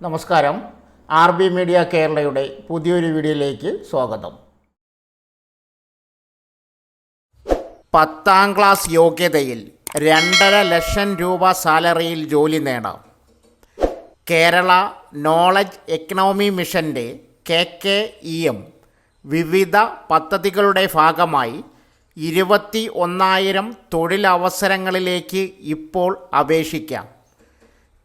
നമസ്കാരം. RB media കേരളയുടെ പുതിയൊരു വീഡിയോയിലേക്ക് സ്വാഗതം. 10ാം ക്ലാസ് യോഗ്യതയിൽ 2.5 ലക്ഷം രൂപ സാലറിയിൽ ജോലി നേടാം. കേരള നോളജ് എക്കണോമി മിഷൻ്റെ KKEM വിവിധ പദ്ധതികളുടെ ഭാഗമായി 21,000 തൊഴിലവസരങ്ങളിലേക്ക് ഇപ്പോൾ അപേക്ഷിക്കാം.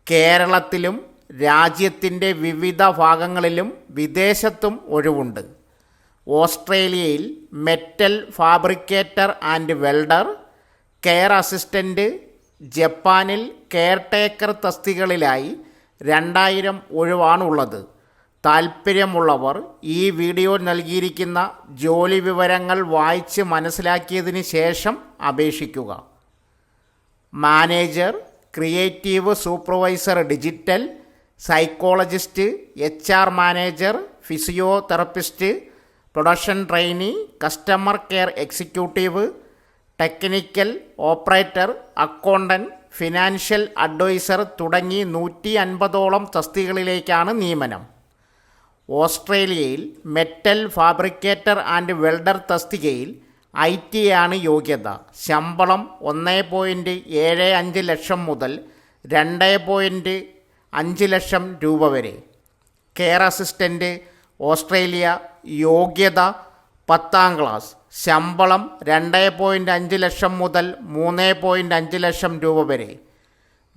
കേരളത്തിലും രാജ്യത്തിൻ്റെ വിവിധ ഭാഗങ്ങളിലും വിദേശത്തും ഒഴിവുണ്ട്. ഓസ്ട്രേലിയയിൽ metal fabricator and welder, care assistant, ജപ്പാനിൽ കെയർടേക്കർ തസ്തികകളിലായി 2,000 ഒഴിവാണുള്ളത്. താൽപ്പര്യമുള്ളവർ ഈ വീഡിയോ നൽകിയിരിക്കുന്ന ജോലി വിവരങ്ങൾ വായിച്ച് മനസ്സിലാക്കിയതിന് ശേഷം അപേക്ഷിക്കുക. Manager, creative supervisor digital, psychologist, HR manager, physiotherapist, production trainee, customer care executive, technical operator, accountant, financial adviser തുടങ്ങി 150ഓളം തസ്തികകളിലേക്കാണ് നിയമനം. ഓസ്ട്രേലിയയിൽ മെറ്റൽ ഫാബ്രിക്കേറ്റർ ആൻഡ് വെൽഡർ തസ്തികയിൽ IT ആണ് യോഗ്യത. ശമ്പളം 1.75 ലക്ഷം മുതൽ 2.5 ലക്ഷം രൂപ വരെ. കെയർ അസിസ്റ്റൻ്റ് ഓസ്ട്രേലിയ, യോഗ്യത 10ാം ക്ലാസ്, ശമ്പളം 2.5 ലക്ഷം മുതൽ 3.5 ലക്ഷം രൂപ വരെ.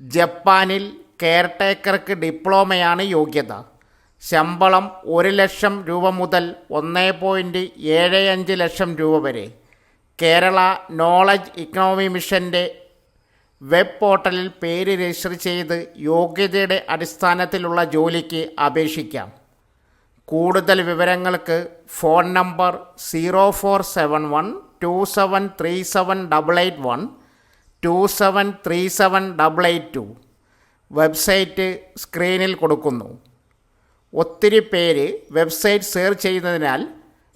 ജപ്പാനിൽ കെയർടേക്കർക്ക് ഡിപ്ലോമയാണ് യോഗ്യത. ശമ്പളം 1 ലക്ഷം രൂപ മുതൽ 1.75 ലക്ഷം രൂപ വരെ. കേരള നോളജ് ഇക്കണോമി മിഷൻ്റെ വെബ് പോർട്ടലിൽ പേര് രജിസ്റ്റർ ചെയ്ത് യോഗ്യതയുടെ അടിസ്ഥാനത്തിലുള്ള ജോലിക്ക് അപേക്ഷിക്കാം. കൂടുതൽ വിവരങ്ങൾക്ക് ഫോൺ നമ്പർ 0471273788 27378882, വെബ്സൈറ്റ് സ്ക്രീനിൽ കൊടുക്കുന്നു. ഒത്തിരി പേര് വെബ്സൈറ്റ് സെർച്ച് ചെയ്യുന്നതിനാൽ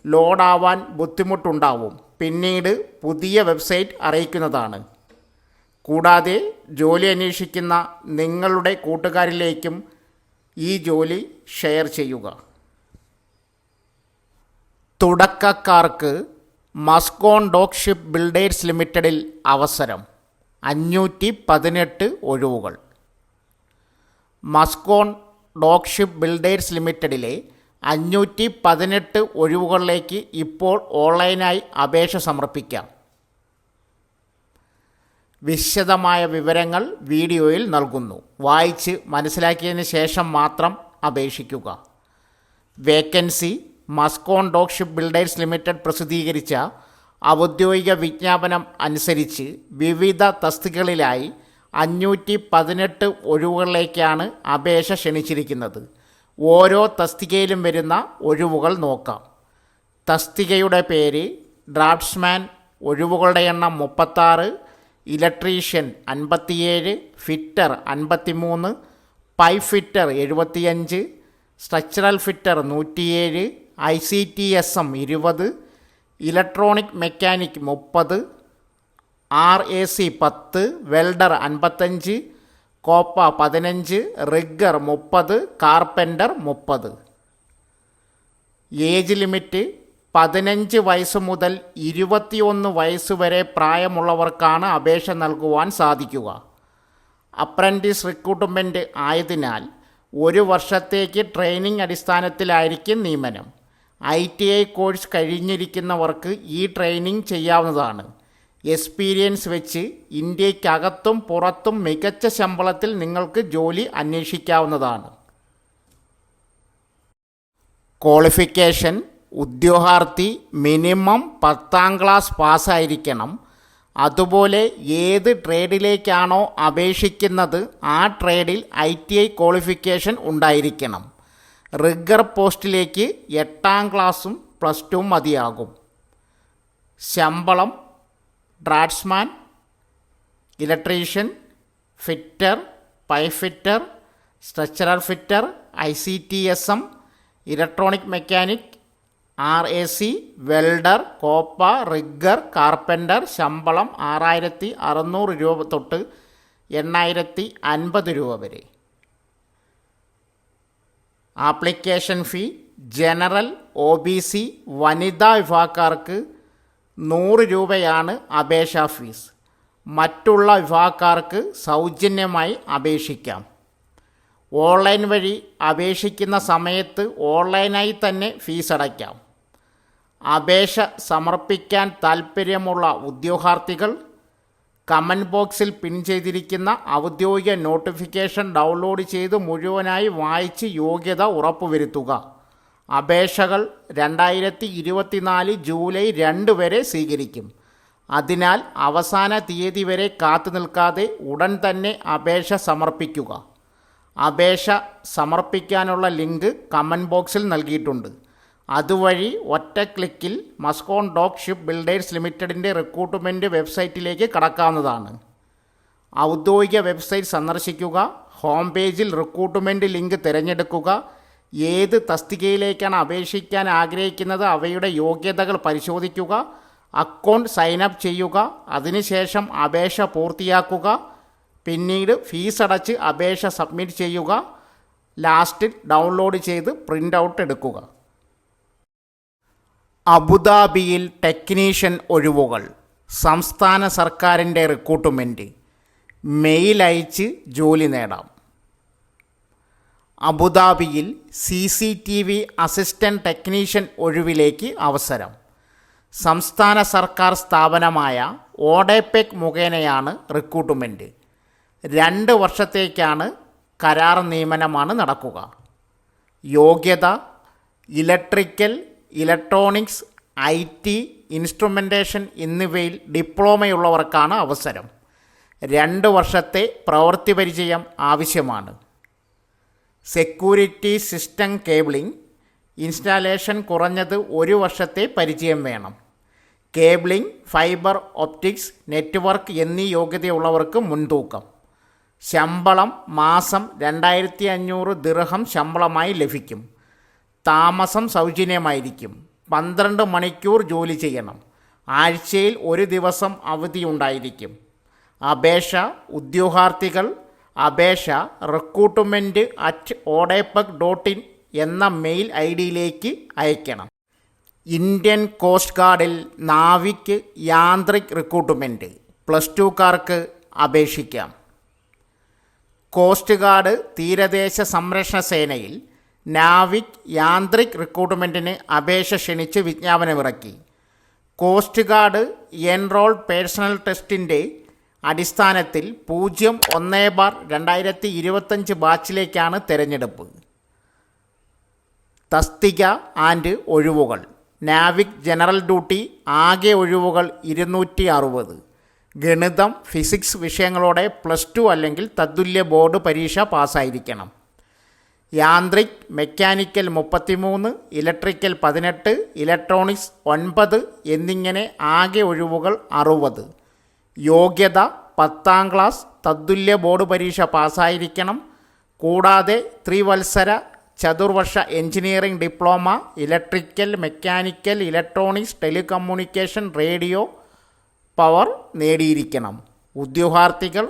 ലോഡാവാൻ ബുദ്ധിമുട്ടുണ്ടാവും. പിന്നീട് പുതിയ വെബ്സൈറ്റ് അറിയിക്കുന്നതാണ്. കൂടാതെ ജോലി അന്വേഷിക്കുന്ന നിങ്ങളുടെ കൂട്ടുകാരിലേക്കും ഈ ജോലി ഷെയർ ചെയ്യുക. തുടക്കക്കാർക്ക് മസ്കോൺ ഡോക്ക് ഷിപ്പ് ബിൽഡേഴ്സ് ലിമിറ്റഡിൽ അവസരം. 518 ഒഴിവുകൾ. മസ്കോൺ ഡോക്ക് ഷിപ്പ് ബിൽഡേഴ്സ് ലിമിറ്റഡിലെ 518 ഒഴിവുകളിലേക്ക് ഇപ്പോൾ ഓൺലൈനായി അപേക്ഷ സമർപ്പിക്കാം. വിശദമായ വിവരങ്ങൾ വീഡിയോയിൽ നൽകുന്നു. വായിച്ച് മനസ്സിലാക്കിയതിന് ശേഷം മാത്രം അപേക്ഷിക്കുക. Vacancy: Mazagon dock ship builders limited പ്രസിദ്ധീകരിച്ച ഔദ്യോഗിക വിജ്ഞാപനം അനുസരിച്ച് വിവിധ തസ്തികകളിലായി 518 ഒഴിവുകളിലേക്കാണ് അപേക്ഷ ക്ഷണിച്ചിരിക്കുന്നത്. ഓരോ തസ്തികയിലും വരുന്ന ഒഴിവുകൾ നോക്കാം. തസ്തികയുടെ പേര്: ഡ്രാഫ്റ്റ്സ്മാൻ. ഒഴിവുകളുടെ എണ്ണം 36. Electrician 57, fitter 53, pipe fitter 75, structural fitter 107, ICTSM 20, electronic mechanic 30, RAC 10, welder 55, Copa 15, റിഗ്ഗർ 30, carpenter 30. Age limit: 15 വയസ്സ് മുതൽ 21 വയസ്സ് വരെ പ്രായമുള്ളവർക്കാണ് അപേക്ഷ നൽകുവാൻ സാധിക്കുക. അപ്രൻറ്റീസ് റിക്രൂട്ട്മെൻറ്റ് ആയതിനാൽ 1 വർഷത്തേക്ക് ട്രെയിനിങ് അടിസ്ഥാനത്തിലായിരിക്കും നിയമനം. ITI കോഴ്സ് കഴിഞ്ഞിരിക്കുന്നവർക്ക് ഈ ട്രെയിനിങ് ചെയ്യാവുന്നതാണ്. എക്സ്പീരിയൻസ് വെച്ച് ഇന്ത്യക്കകത്തും പുറത്തും മികച്ച ശമ്പളത്തിൽ നിങ്ങൾക്ക് ജോലി അന്വേഷിക്കാവുന്നതാണ്. ക്വാളിഫിക്കേഷൻ: ഉദ്യോഗാർത്ഥി മിനിമം 10ാം ക്ലാസ് പാസ്സായിരിക്കണം. അതുപോലെ ഏത് ട്രേഡിലേക്കാണോ അപേക്ഷിക്കുന്നത് ആ ട്രേഡിൽ ITI ക്വാളിഫിക്കേഷൻ ഉണ്ടായിരിക്കണം. റിഗ്ഗർ പോസ്റ്റിലേക്ക് 8ാം ക്ലാസ്സും +2 മതിയാകും. ശമ്പളം: draftsman, electrician, fitter, pipe fitter, structural fitter, ICTSM, electronic mechanic, RAC, welder, COPA, rigger, carpenter. ശമ്പളം 6,600 രൂപ തൊട്ട് 8,050 രൂപ വരെ. ആപ്ലിക്കേഷൻ ഫീ ജനറൽ, OBC, വനിതാ വിഭാഗക്കാർക്ക് 100 രൂപയാണ് അപേക്ഷാ ഫീസ്. മറ്റുള്ള വിഭാഗക്കാർക്ക് സൗജന്യമായി അപേക്ഷിക്കാം. ഓൺലൈൻ വഴി അപേക്ഷിക്കുന്ന സമയത്ത് ഓൺലൈനായി തന്നെ ഫീസ് അടയ്ക്കാം. അപേക്ഷ സമർപ്പിക്കാൻ താൽപ്പര്യമുള്ള ഉദ്യോഗാർത്ഥികൾ കമൻറ്റ് ബോക്സിൽ പിൻ ചെയ്തിരിക്കുന്ന ഔദ്യോഗിക നോട്ടിഫിക്കേഷൻ ഡൗൺലോഡ് ചെയ്ത് മുഴുവനായി വായിച്ച് യോഗ്യത ഉറപ്പുവരുത്തുക. അപേക്ഷകൾ 2024 ജൂലൈ 2 വരെ സ്വീകരിക്കും. അതിനാൽ അവസാന തീയതി വരെ കാത്തു നിൽക്കാതെ ഉടൻ തന്നെ അപേക്ഷ സമർപ്പിക്കുക. അപേക്ഷ സമർപ്പിക്കാനുള്ള ലിങ്ക് കമൻറ്റ് ബോക്സിൽ നൽകിയിട്ടുണ്ട്. അതുവഴി ഒറ്റ ക്ലിക്കിൽ മസ്കോൺ ഡോക്ക് ഷിപ്പ് ബിൽഡേഴ്സ് ലിമിറ്റഡിൻ്റെ റിക്രൂട്ട്മെൻറ്റ് വെബ്സൈറ്റിലേക്ക് കടക്കാവുന്നതാണ്. ഔദ്യോഗിക വെബ്സൈറ്റ് സന്ദർശിക്കുക. ഹോം പേജിൽ റിക്രൂട്ട്മെൻറ്റ് ലിങ്ക് തിരഞ്ഞെടുക്കുക. ഏത് തസ്തികയിലേക്കാണ് അപേക്ഷിക്കാൻ ആഗ്രഹിക്കുന്നത് അവയുടെ യോഗ്യതകൾ പരിശോധിക്കുക. അക്കൗണ്ട് സൈനപ്പ് ചെയ്യുക. അതിനുശേഷം അപേക്ഷ പൂർത്തിയാക്കുക. പിന്നീട് ഫീസ് അടച്ച് അപേക്ഷ സബ്മിറ്റ് ചെയ്യുക. ലാസ്റ്റിൽ ഡൗൺലോഡ് ചെയ്ത് പ്രിൻ്റ് ഔട്ട് എടുക്കുക. അബുദാബിയിൽ ടെക്നീഷ്യൻ ഒഴിവുകൾ. സംസ്ഥാന സർക്കാരിൻ്റെ റിക്രൂട്ട്മെൻറ്റ്. മെയിൽ അയച്ച് ജോലി നേടാം. അബുദാബിയിൽ CCTV അസിസ്റ്റൻ്റ് ടെക്നീഷ്യൻ ഒഴിവിലേക്ക് അവസരം. സംസ്ഥാന സർക്കാർ സ്ഥാപനമായ ഓഡെപെക് മുഖേനയാണ് റിക്രൂട്ട്മെൻറ്റ്. 2 വർഷത്തേക്കാണ് കരാർ നിയമനമാണ് നടക്കുക. യോഗ്യത ഇലക്ട്രിക്കൽ, ഇലക്ട്രോണിക്സ്, IT, ഇൻസ്ട്രുമെൻറ്റേഷൻ എന്നിവയിൽ ഡിപ്ലോമയുള്ളവർക്കാണ് അവസരം. 2 വർഷത്തെ പ്രവൃത്തി പരിചയം ആവശ്യമാണ്. സെക്യൂരിറ്റി സിസ്റ്റം കേബിളിംഗ് ഇൻസ്റ്റാലേഷൻ കുറഞ്ഞത് 1 വർഷത്തെ പരിചയം വേണം. കേബിളിംഗ്, ഫൈബർ ഒപ്റ്റിക്സ്, നെറ്റ്വർക്ക് എന്നീ യോഗ്യതയുള്ളവർക്ക് മുൻതൂക്കം. ശമ്പളം മാസം 2500 ദിർഹം ശമ്പളമായി ലഭിക്കും. താമസം സൗജന്യമായിരിക്കും. 12 മണിക്കൂർ ജോലി ചെയ്യണം. ആഴ്ചയിൽ 1 ദിവസം അവധിയുണ്ടായിരിക്കും. അപേക്ഷ ഉദ്യോഗാർത്ഥികൾ അപേക്ഷ recruitment@odepec.in എന്ന മെയിൽ ID-യിലേക്ക് അയക്കണം. ഇന്ത്യൻ കോസ്റ്റ് ഗാർഡിൽ നാവിക് യാന്ത്രിക് റിക്രൂട്ട്മെൻറ്റ് +2കാർക്ക് അപേക്ഷിക്കാം. കോസ്റ്റ് ഗാർഡ് തീരദേശ സംരക്ഷണ സേനയിൽ നാവിക് യാന്ത്രിക് റിക്രൂട്ട്മെൻറ്റിന് അപേക്ഷ ക്ഷണിച്ച് വിജ്ഞാപനമിറക്കി. കോസ്റ്റ് ഗാർഡ് എൻറോൾ പേഴ്സണൽ ടെസ്റ്റിൻ്റെ അടിസ്ഥാനത്തിൽ 01/2025 ബാച്ചിലേക്കാണ് തിരഞ്ഞെടുപ്പ്. തസ്തിക ആൻഡ് ഒഴിവുകൾ. NavIC general duty. ആകെ ഒഴിവുകൾ 260. ഗണിതം, ഫിസിക്സ് വിഷയങ്ങളോടെ +2 അല്ലെങ്കിൽ തത്തുല്യ ബോർഡ് പരീക്ഷ പാസ്സായിരിക്കണം. യാന്ത്രിക് മെക്കാനിക്കൽ 33, ഇലക്ട്രിക്കൽ 18, ഇലക്ട്രോണിക്സ് 9 എന്നിങ്ങനെ ആകെ ഒഴിവുകൾ 60. യോഗ്യത 10ാം ക്ലാസ് തത്തുല്യ ബോർഡ് പരീക്ഷ പാസ്സായിരിക്കണം. കൂടാതെ ത്രിവത്സര ചതുർവർഷ engineering diploma electrical, mechanical, electronics, telecommunication, radio, power നേടിയിരിക്കണം. ഉദ്യോഗാർത്ഥികൾ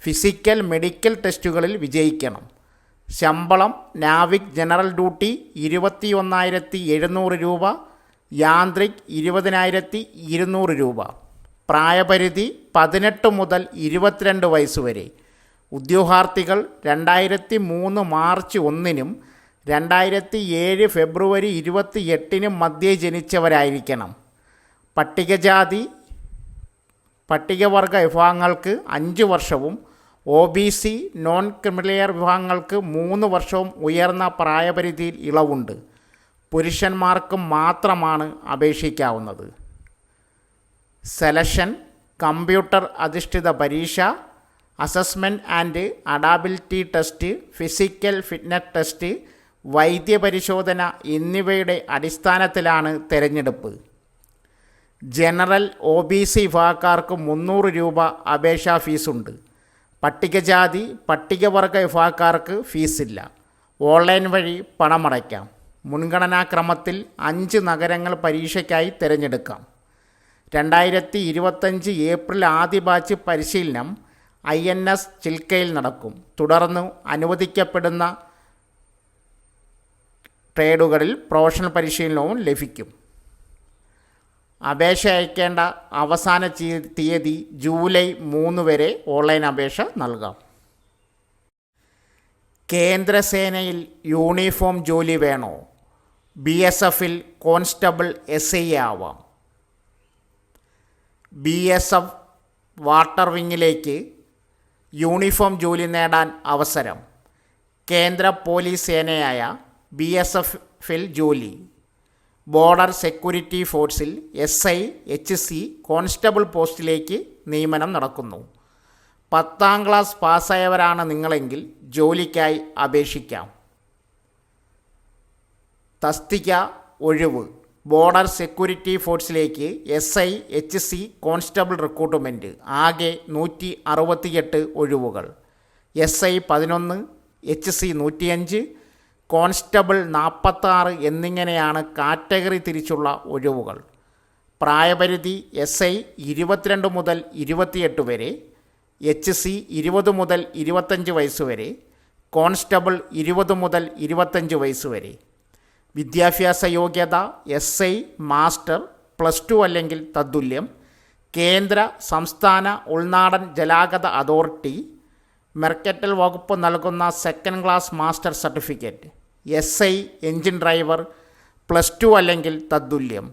ഫിസിക്കൽ, മെഡിക്കൽ ടെസ്റ്റുകളിൽ വിജയിക്കണം. ശമ്പളം നാവിക് ജനറൽ ഡ്യൂട്ടി 21,700 രൂപ, യാന്ത്രിക് 20,200 രൂപ. പ്രായപരിധി 18 മുതൽ 22 വയസ്സ് വരെ. ഉദ്യോഗാർത്ഥികൾ 2003 മാർച്ച് 1-നും 2007 ഫെബ്രുവരി 28-നും മധ്യേ ജനിച്ചവരായിരിക്കണം. പട്ടികവർഗ വിഭാഗങ്ങൾക്ക് 5 വർഷവും OBC നോൺ ക്രിമിലെയർ വിഭാഗങ്ങൾക്ക് 3 വർഷവും ഉയർന്ന പ്രായപരിധിയിൽ ഇളവുണ്ട്. പുരുഷന്മാർക്ക് മാത്രമാണ് അപേക്ഷിക്കാവുന്നത്. സെലക്ഷൻ കമ്പ്യൂട്ടർ അധിഷ്ഠിത പരീക്ഷ, assessment and adaptability test, physical fitness test, വൈദ്യപരിശോധന എന്നിവയുടെ അടിസ്ഥാനത്തിലാണ് തിരഞ്ഞെടുപ്പ്. ജനറൽ OBC വിഭാഗക്കാർക്ക് 300 രൂപ അപേക്ഷാ ഫീസുണ്ട്. പട്ടികജാതി പട്ടികവർഗ വിഭാഗക്കാർക്ക് ഫീസില്ല. ഓൺലൈൻ വഴി പണമടയ്ക്കാം. മുൻഗണനാക്രമത്തിൽ 5 നഗരങ്ങൾ പരീക്ഷയ്ക്കായി തിരഞ്ഞെടുക്കാം. 2025 ഏപ്രിൽ ആദ്യ ബാച്ച് പരിശീലനം INS ചിൽക്കയിൽ നടക്കും. തുടർന്ന് അനുവദിക്കപ്പെടുന്ന ട്രേഡുകളിൽ പ്രൊഫഷണൽ പരിശീലനവും ലഭിക്കും. അപേക്ഷ അയക്കേണ്ട അവസാന തീയതി ജൂലൈ 3 വരെ ഓൺലൈൻ അപേക്ഷ നൽകാം. കേന്ദ്രസേനയിൽ യൂണിഫോം ജോലി വേണോ? BSFൽ കോൺസ്റ്റബിൾ SI ആവാം. BSF വാട്ടർ വിങ്ങിലേക്ക് യൂണിഫോം ജോലി നേടാൻ അവസരം. കേന്ദ്ര പോലീസ് സേനയായ BSFൽ ജോലി. ബോർഡർ സെക്യൂരിറ്റി ഫോഴ്സിൽ SI HC കോൺസ്റ്റബിൾ പോസ്റ്റിലേക്ക് നിയമനം നടക്കുന്നു. 10ാം ക്ലാസ് പാസ്സായവരാണ് നിങ്ങളെങ്കിൽ ജോലിക്കായി അപേക്ഷിക്കാം. തസ്തിക ഒഴിവ്. ബോർഡർ സെക്യൂരിറ്റി ഫോഴ്സിലേക്ക് SI HC കോൺസ്റ്റബിൾ റിക്രൂട്ട്മെൻറ്റ്. ആകെ 168 ഒഴിവുകൾ. SI 11, HC 105, കോൺസ്റ്റബിൾ 46 എന്നിങ്ങനെയാണ് കാറ്റഗറി തിരിച്ചുള്ള ഒഴിവുകൾ. പ്രായപരിധി SI 22 മുതൽ 28 വരെ, HC 20 മുതൽ 25 വയസ്സ് വരെ, കോൺസ്റ്റബിൾ 20 മുതൽ 25 വയസ്സ് വരെ. വിദ്യാഭ്യാസ യോഗ്യത SI മാസ്റ്റർ, +2 അല്ലെങ്കിൽ തത്തുല്യം. കേന്ദ്ര സംസ്ഥാന ഉൾനാടൻ ജലാഗത അതോറിറ്റി മെർക്കറ്റൽ വകുപ്പ് നൽകുന്ന 2nd class master certificate. SI engine driver, +2 അല്ലെങ്കിൽ തത്തുല്യം.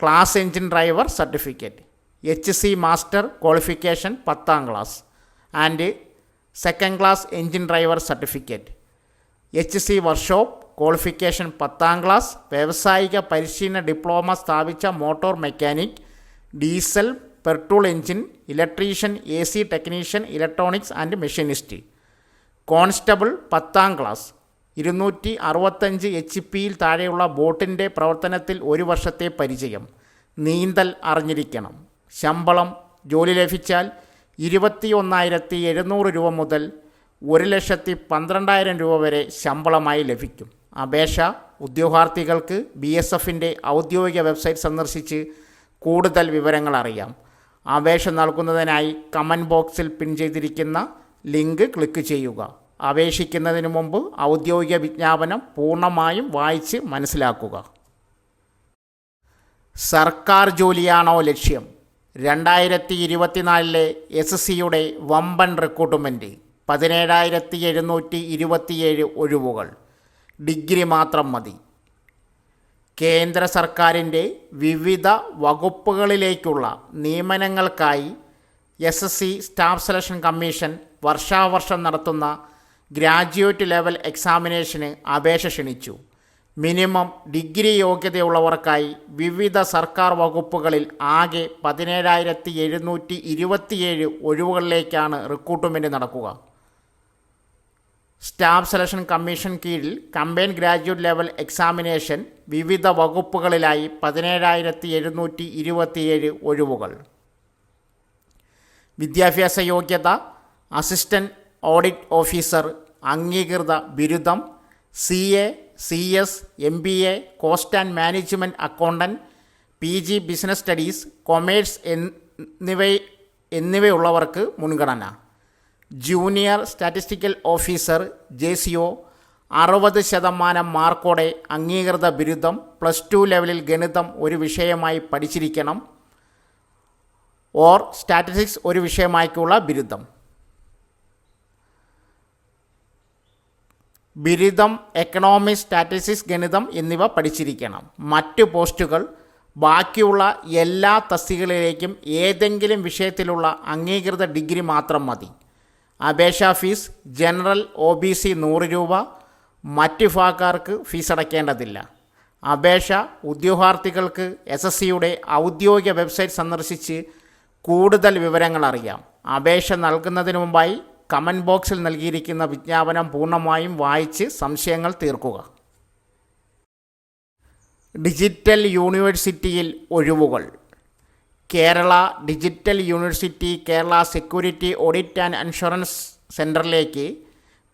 Class engine driver certificate. HC master qualification 10ാം class and 2nd class engine driver certificate. HC workshop qualification 10ാം ക്ലാസ്. വ്യാവസായിക പരിശീലന ഡിപ്ലോമ സ്ഥാപിച്ച motor mechanic, diesel, petrol engine, electrician, AC technician, electronics and machinist. Constable 10ാം class. 265 HP താഴെയുള്ള ബോട്ടിൻ്റെ പ്രവർത്തനത്തിൽ 1 വർഷത്തെ പരിചയം. നീന്തൽ അറിഞ്ഞിരിക്കണം. ശമ്പളം ജോലി ലഭിച്ചാൽ 21,700 രൂപ മുതൽ 1,12,000 രൂപ വരെ ശമ്പളമായി ലഭിക്കും. അപേക്ഷ ഉദ്യോഗാർത്ഥികൾക്ക് BSFൻ്റെ ഔദ്യോഗിക വെബ്സൈറ്റ് സന്ദർശിച്ച് കൂടുതൽ വിവരങ്ങൾ അറിയാം. അപേക്ഷ നൽകുന്നതിനായി കമൻറ്റ് ബോക്സിൽ പിൻ ചെയ്തിരിക്കുന്ന ലിങ്ക് ക്ലിക്ക് ചെയ്യുക. അപേക്ഷിക്കുന്നതിന് മുമ്പ് ഔദ്യോഗിക വിജ്ഞാപനം പൂർണ്ണമായും വായിച്ച് മനസ്സിലാക്കുക. സർക്കാർ ജോലിയാണോ ലക്ഷ്യം? 2024 SSCയുടെ വമ്പൻ റിക്രൂട്ട്മെൻറ്റ്. 17,727 ഒഴിവുകൾ. ഡിഗ്രി മാത്രം മതി. കേന്ദ്ര സർക്കാരിൻ്റെ വിവിധ വകുപ്പുകളിലേക്കുള്ള നിയമനങ്ങൾക്കായി SSC സ്റ്റാഫ് സെലക്ഷൻ കമ്മീഷൻ വർഷാവർഷം നടത്തുന്ന ഗ്രാജുവേറ്റ് ലെവൽ എക്സാമിനേഷന് അപേക്ഷ ക്ഷണിച്ചു. മിനിമം ഡിഗ്രി യോഗ്യതയുള്ളവർക്കായി വിവിധ സർക്കാർ വകുപ്പുകളിൽ ആകെ 17,727 ഒഴിവുകളിലേക്കാണ് റിക്രൂട്ട്മെൻറ്റ് നടക്കുക. സ്റ്റാഫ് സെലക്ഷൻ കമ്മീഷൻ കീഴിൽ കമ്പൈൻ ഗ്രാജുവേറ്റ് ലെവൽ എക്സാമിനേഷൻ വിവിധ വകുപ്പുകളിലായി 17,727 ഒഴിവുകൾ. വിദ്യാഭ്യാസ യോഗ്യത അസിസ്റ്റൻറ്റ് ഓഡിറ്റ് ഓഫീസർ, അംഗീകൃത ബിരുദം, CA, CS, MBA, cost and management accountant, PG business studies, commerce എന്നിവയുള്ളവർക്ക് മുൻഗണന. ജൂനിയർ സ്റ്റാറ്റിസ്റ്റിക്കൽ ഓഫീസർ JCO 60% മാർക്കോടെ അംഗീകൃത ബിരുദം, +2 ലെവലിൽ ഗണിതം ഒരു വിഷയമായി പഠിച്ചിരിക്കണം ഓർ സ്റ്റാറ്റിസ്റ്റിക്സ് ഒരു വിഷയമായിട്ടുള്ള ബിരുദം. ബിരുദം എക്കണോമിക്സ്, സ്റ്റാറ്റിസ്റ്റിക്സ്, ഗണിതം എന്നിവ പഠിച്ചിരിക്കണം. മറ്റ് പോസ്റ്റുകൾ ബാക്കിയുള്ള എല്ലാ തസ്തികകളിലേക്കും ഏതെങ്കിലും വിഷയത്തിലുള്ള അംഗീകൃത ഡിഗ്രി മാത്രം മതി. അപേക്ഷാ ഫീസ് ജനറൽ OBC 100 രൂപ. മറ്റ് വിഭാഗക്കാർക്ക് ഫീസ് അടയ്ക്കേണ്ടതില്ല. അപേക്ഷ ഉദ്യോഗാർത്ഥികൾക്ക് SSCയുടെ ഔദ്യോഗിക വെബ്സൈറ്റ് സന്ദർശിച്ച് കൂടുതൽ വിവരങ്ങൾ അറിയാം. അപേക്ഷ നൽകുന്നതിന് മുമ്പായി കമൻറ്റ് ബോക്സിൽ നൽകിയിരിക്കുന്ന വിജ്ഞാപനം പൂർണ്ണമായും വായിച്ച് സംശയങ്ങൾ തീർക്കുക. ഡിജിറ്റൽ യൂണിവേഴ്സിറ്റിയിൽ ഒഴിവുകൾ. Kerala digital university Kerala security audit and insurance സെൻറ്ററിലേക്ക്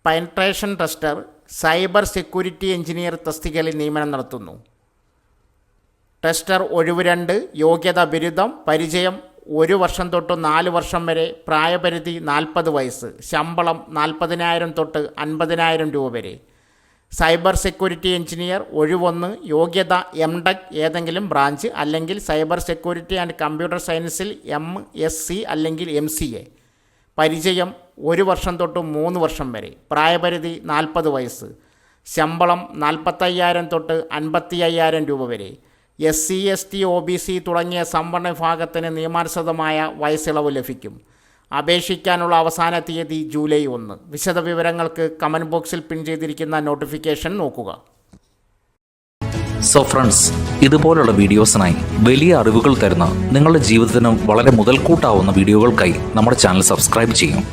penetration tester, cyber security engineer തസ്തികകളിൽ നിയമനം നടത്തുന്നു. ടെസ്റ്റർ ഒഴിവ് 2. യോഗ്യത ബിരുദം. പരിചയം 1 വർഷം തൊട്ട് 4 വർഷം വരെ. പ്രായപരിധി 40 വയസ്സ്. ശമ്പളം 40,000 തൊട്ട് 50,000 രൂപ വരെ. സൈബർ സെക്യൂരിറ്റി എഞ്ചിനീയർ ഒഴിവൊന്ന്. യോഗ്യത MTech ഏതെങ്കിലും ബ്രാഞ്ച് അല്ലെങ്കിൽ സൈബർ സെക്യൂരിറ്റി ആൻഡ് കമ്പ്യൂട്ടർ സയൻസിൽ MSc അല്ലെങ്കിൽ MCA. പരിചയം 1 വർഷം തൊട്ട് 3 വർഷം വരെ. പ്രായപരിധി 40 വയസ്സ്. ശമ്പളം 45,000 തൊട്ട് 55,000 രൂപ വരെ. SC ST OBC തുടങ്ങിയ സംവരണ വിഭാഗത്തിന് നിയമാനുസൃതമായ വയസ്സിളവ് ലഭിക്കും. അപേക്ഷിക്കാനുള്ള അവസാന തീയതി ജൂലൈ 1. വിശദവിവരങ്ങൾക്ക് കമൻറ്റ് ബോക്സിൽ പിൻ ചെയ്തിരിക്കുന്ന നോട്ടിഫിക്കേഷൻ നോക്കുക. സോ ഫ്രണ്ട്സ്, ഇതുപോലുള്ള വീഡിയോസിനായി വലിയ അറിവുകൾ തരുന്ന നിങ്ങളുടെ ജീവിതത്തിന് വളരെ മുതൽക്കൂട്ടാവുന്ന വീഡിയോകൾക്കായി നമ്മുടെ ചാനൽ സബ്സ്ക്രൈബ് ചെയ്യും.